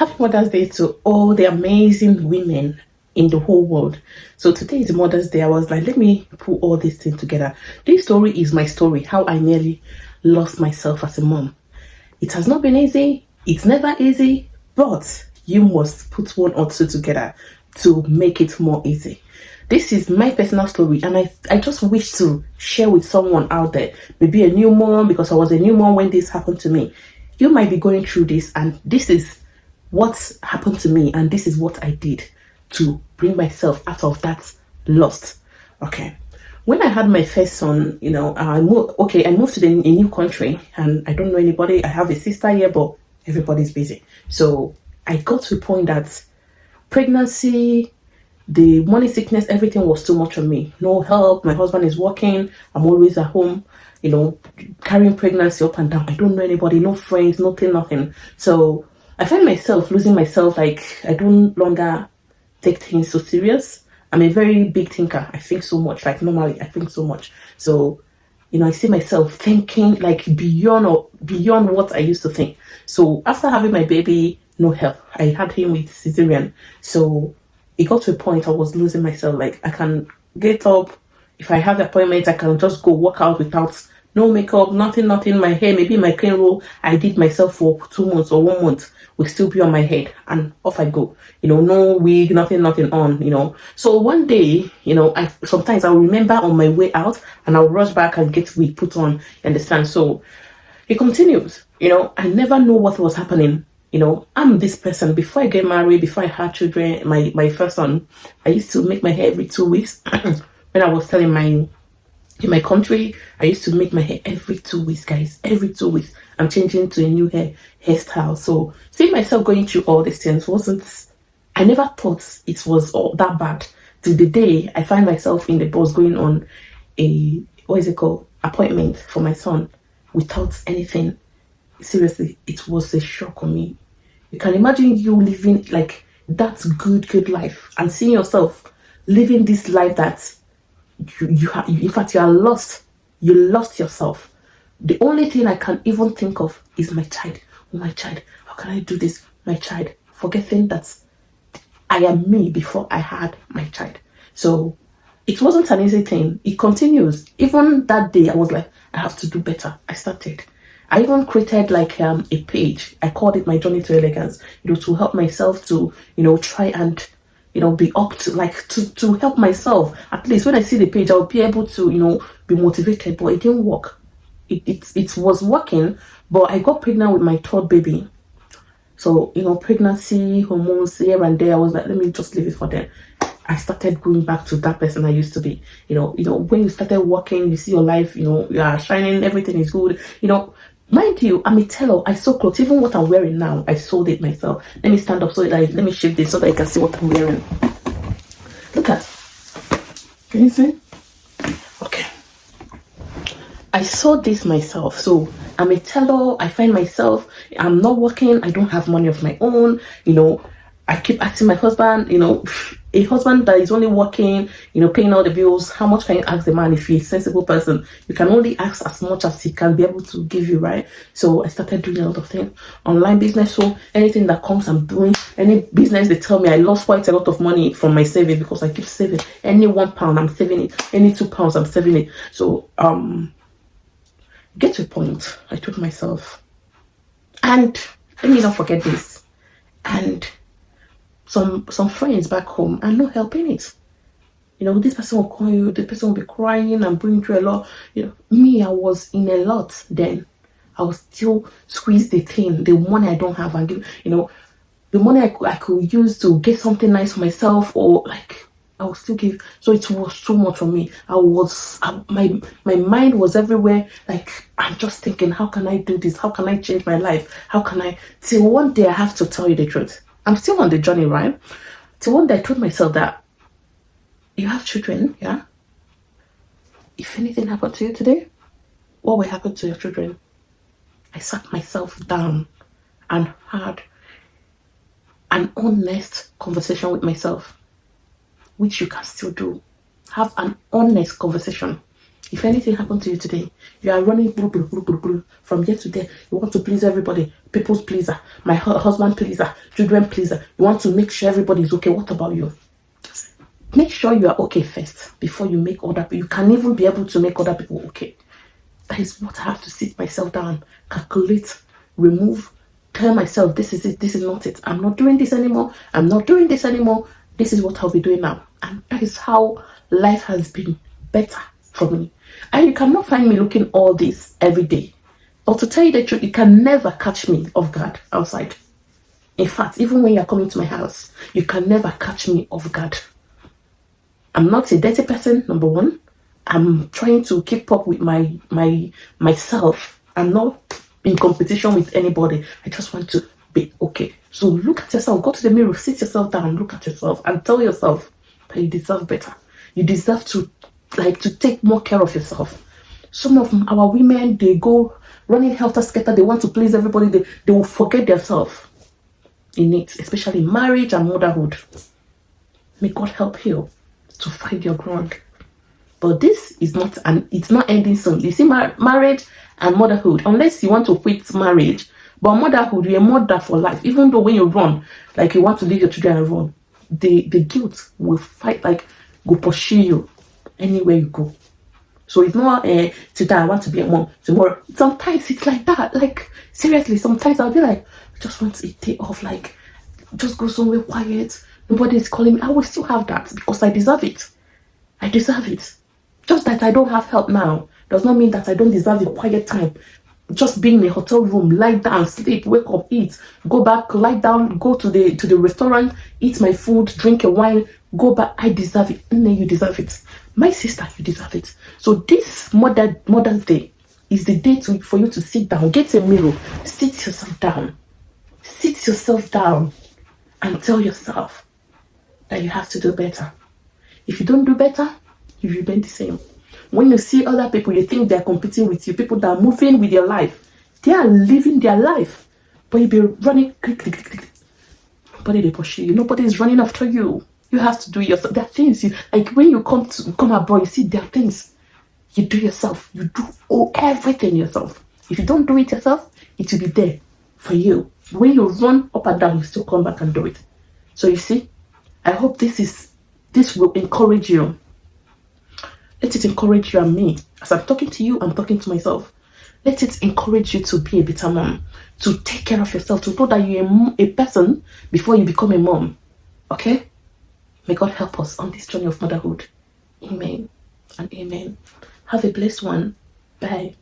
Happy Mother's Day to all the amazing women in the whole world. So today is Mother's Day. I was like, let me put all these things together. This story is my story, how I nearly lost myself as a mom. It has not been easy. It's never easy, but you must put one or two together to make it more easy. This is my personal story, and I just wish to share with someone out there, maybe a new mom, because I was a new mom when this happened to me. You might be going through this, and this is what happened to me, and this is what I did to bring myself out of that lost. Okay. When I had my first son, I moved to a new country, and I don't know anybody. I have a sister here, but everybody's busy. So I got to a point that pregnancy, the money sickness, everything was too much on me. No help. My husband is working. I'm always at home, carrying pregnancy up and down. I don't know anybody, no friends, nothing. So I find myself losing myself. Like, I don't longer take things so serious. I'm a very big thinker. I think so much. Like, normally I think so much. So, I see myself thinking like beyond what I used to think. So after having my baby, no help. I had him with cesarean. So it got to a point I was losing myself. Like, I can get up. If I have appointments, I can just go work out without no makeup, nothing, my hair, maybe my clean roll I did myself for 2 months or 1 month will still be on my head, and off I go. No wig, nothing on, So one day, sometimes I'll remember on my way out and I'll rush back and get wig put on, you understand? So it continues, I never know what was happening. I'm this person. Before I get married, before I had children, my first son, I used to make my hair every 2 weeks. When I was telling in my country, I used to make my hair every 2 weeks, guys. Every 2 weeks, I'm changing to a new hairstyle. So seeing myself going through all these things I never thought it was all that bad. Till the day I find myself in the bus going on appointment for my son without anything. Seriously, it was a shock on me. You can imagine you living like that good life and seeing yourself living this life that in fact, you are lost. You lost yourself. The only thing I can even think of is my child. Oh, my child. How can I do this? My child. Forgetting that I am me before I had my child. So it wasn't an easy thing. It continues. Even that day, I was like, I have to do better. I even created like a page. I called it My Journey to Elegance, to help myself to, try and be up to to help myself. At least when I see the page, I'll be able to, be motivated. But it didn't work. It was working, but I got pregnant with my third baby. So, pregnancy, hormones here and there, I was like, let me just leave it for them. I started going back to that person I used to be. When you started working, you see your life, you are shining, everything is good. Mind you, I'm a tailor. I sew clothes. Even what I'm wearing now, I sewed it myself. Let me stand up let me shift this so that you can see what I'm wearing. Look at. Can you see? Okay. I sewed this myself. So I'm a tailor. I find myself, I'm not working. I don't have money of my own. I keep asking my husband, a husband that is only working, paying all the bills, how much can you ask the man if he's a sensible person? You can only ask as much as he can be able to give you, right? So I started doing a lot of things. Online business, so anything that comes, I'm doing. Any business, they tell me I lost quite a lot of money from my savings because I keep saving. Any £1, I'm saving it. Any £2, I'm saving it. So, get to a point, I told myself, and let me not forget this, and some friends back home are not helping it. This person will call you, the person will be crying and going through a lot. Me, I was in a lot then. I was still squeeze the money I don't have and give, the money I could use to get something nice for myself, or like I will still give. So it was so much for me. My mind was everywhere. Like, I'm just thinking, how can I do this? How can I change my life? How can I? Till one day, I have to tell you the truth. I'm still on the journey, right? Till one day, I told myself that you have children, yeah? If anything happened to you today, what will happen to your children? I sat myself down and had an honest conversation with myself, which you can still do. Have an honest conversation. If anything happened to you today, you are running from here to there. You want to please everybody, people's pleaser, my husband pleaser, children pleaser. You want to make sure everybody is okay. What about you? Make sure you are okay first before you make other people. You can even be able to make other people okay. That is what I have to sit myself down, calculate, remove, tell myself, this is it, this is not it. I'm not doing this anymore. I'm not doing this anymore. This is what I'll be doing now. And that is how life has been better for me. And you cannot find me looking all this every day. Or to tell you the truth, you can never catch me off guard outside. In fact, even when you're coming to my house, you can never catch me off guard. I'm not a dirty person, number one. I'm trying to keep up with myself. I'm not in competition with anybody. I just want to be okay. So look at yourself. Go to the mirror, sit yourself down, look at yourself, and tell yourself that you deserve better. You deserve to take more care of yourself. Some of our women, they go running helter-skelter. They want to please everybody. They will forget themselves in it, especially marriage and motherhood. May God help you to find your ground. But this is not, and it's not ending soon. You see, marriage and motherhood, unless you want to quit marriage, but motherhood, you're a mother for life. Even though when you run, like you want to leave your children and run, the guilt will fight, like go pursue you anywhere you go. So it's not today I want to be a mom, tomorrow. Sometimes it's like that. Like seriously, sometimes I'll be like, I just want a day off, like just go somewhere quiet. Nobody is calling me. I will still have that because I deserve it. I deserve it. Just that I don't have help now does not mean that I don't deserve a quiet time. Just being in a hotel room, lie down, sleep, wake up, eat, go back, lie down, go to the restaurant, eat my food, drink a wine, go back. I deserve it. And then you deserve it. My sister, you deserve it. So this Mother's Day is the day for you to sit down, get a mirror, sit yourself down and tell yourself that you have to do better. If you don't do better, you remain the same. When you see other people, you think they're competing with you, people that are moving with your life, they are living their life, but you be running, nobody they pursue you, nobody is running after you. You have to do yourself. There are things like when you come abroad, you see there are things you do yourself. You do everything yourself. If you don't do it yourself, it will be there for you. When you run up and down, you still come back and do it. So you see, I hope this will encourage you. Let it encourage you and me. As I'm talking to you, I'm talking to myself. Let it encourage you to be a better mom, to take care of yourself, to know that you're a person before you become a mom. Okay? May God help us on this journey of motherhood. Amen and amen. Have a blessed one. Bye.